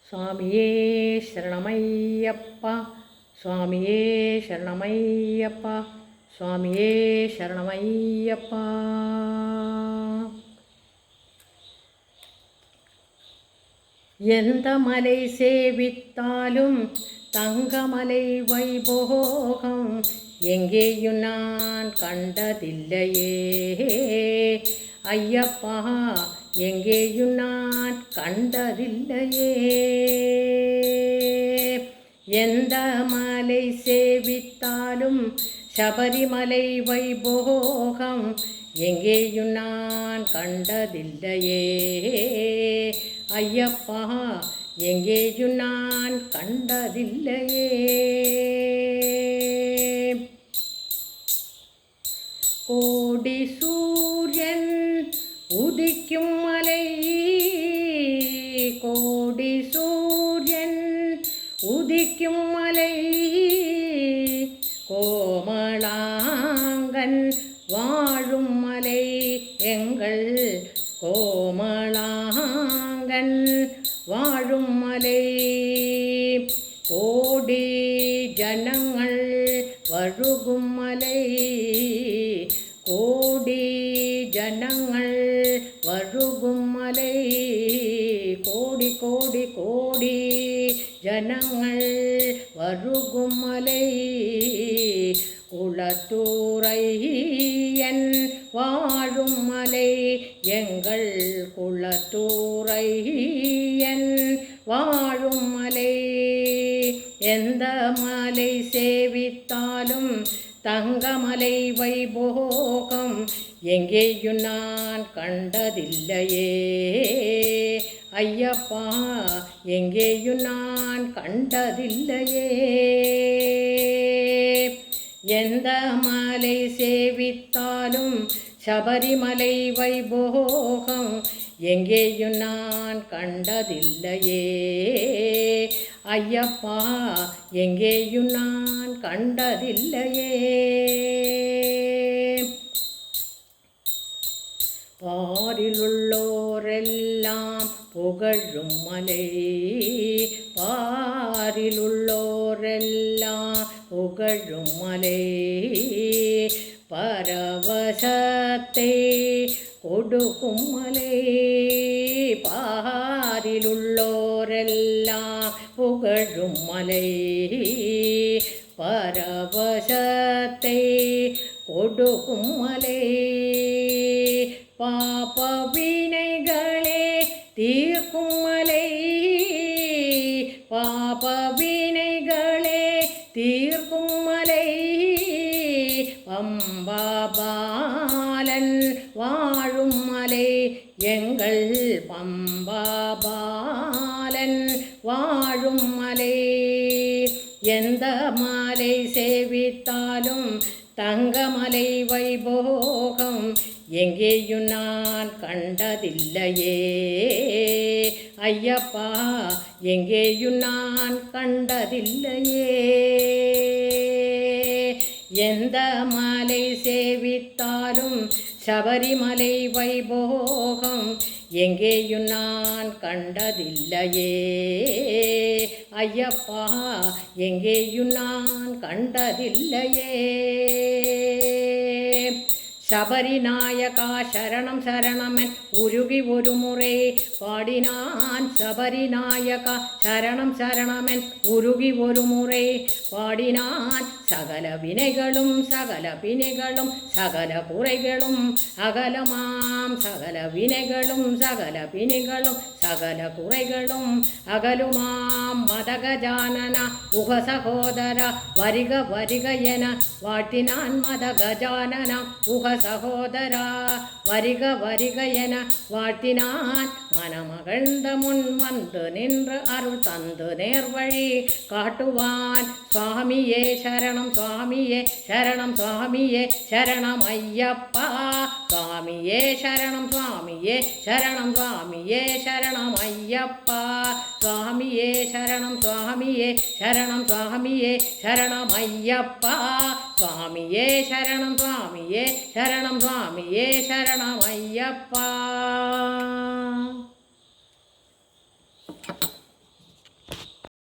சுவாமியே சரணமையப்பா, சுவாமியே சரணமையப்பா, சுவாமியே சரணமையப்பா. எந்த மலை சேவித்தாலும் தங்கமலை வைபோகம் எங்கேயும் நான் கண்டதில்லையே ஐயப்பா, எங்கேயும் நான் கண்டதில்லையே. எந்த மலை சேவித்தாலும் சபரிமலை வைபோகம் எங்கேயும் நான் கண்டதில்லையே ஐயப்பா, எங்கேயும் நான் கண்டதில்லையே. கோடி சூரியன் உதிக்கும் மலை, கோடி சூரியன் உதிக்கும் மலை, கோமளாங்கன் வாழும் மலை, எங்கள் கோமளாங்கன் வாழும் மலை. கோடி ஜனங்கள் வருகும் மலை, கோடி ஜனங்கள் வருகும் மலை, கோடி கோடி கோடி ஜனங்கள் வருகும் மலை. குளத்தூரையன் வாழும் மலை, எங்கள் குளத்தூரையன் வாழும் மலை. எந்த மலை சேவித்தாலும் தங்கமலை வைபோகம் எங்கேயும் நான் கண்டதில்லையே ஐயப்பா, எங்கேயும் நான் கண்டதில்லையே. எந்த மலை சேவித்தாலும் சபரிமலை வைபோகம் எங்கேயும் நான் கண்டதில்லையே ஐயப்பா, எங்கேயும் நான் கண்டதில்லையே. பாரிலுள்ளோரெல்லாம் புகழும் மலை, பாரிலுள்ளோரெல்லாம் புகழும் மலை, பரவசத்தை கொடுக்கும் மலை, பாரிலுள்ளோரெல்லாம் புகழும் மலை, பரவசத்தை கொடுக்கும் மலை. பாப வினைகளே தீர்க்கும் மலை, பாப வினைகளே தீர்க்கும் மலை, பம்பாபாலன் வாழும் மலை, எங்கள் பம்பாபாலன் வாழும் மலை. எந்த மலை சேவித்தாலும் தங்கமலை வைபோகம் எங்கேயும் நான் கண்டதில்லையே ஐயப்பா, எங்கேயும் நான் கண்டதில்லையே. எந்த மலை சேவித்தாலும் சபரிமலை வைபோகம் எங்கேயும் நான் கண்டதில்லையே ஐயப்பா, எங்கேயும் நான் கண்டதில்லையே. சபரிநாயகா சரணம் சரணமென் உருகி ஒரு முறை பாடினான், சபரிநாயகா சரணம் சரணமென் உருகி ஒரு முறை பாடினான். சகல வினைகளும் சகல வினைகளும் சகல குறைகளும் அகலமாம், சகல வினைகளும் சகல வினைகளும் சகல குறைகளும் அகலுமாம். மதகஜானனா உக சகோதரா வருக வருக என வாட்டினான், மதகஜானனா உக சகோதரா வருக வருக என வாட்டினான். மனமகழ்ந்த முன் வந்து நின்று அருள் தந்து நேர்வழி காட்டுவான். சுவாமியே சரணம், சுவாமியே சரணம், சுவாமியே சரணம் ஐயப்பா, சுவாமியே சரணம், சுவாமியே சரணம், சுவாமியே சரணம் ஐயப்பா, சுவாமியே சரணம், சுவாமியே சரணம், சுவாமியே சரணம் ஐயப்பா, சுவாமியே சரணம், சுவாமியே சரணம், சுவாமியே சரணம் ஐயப்பா.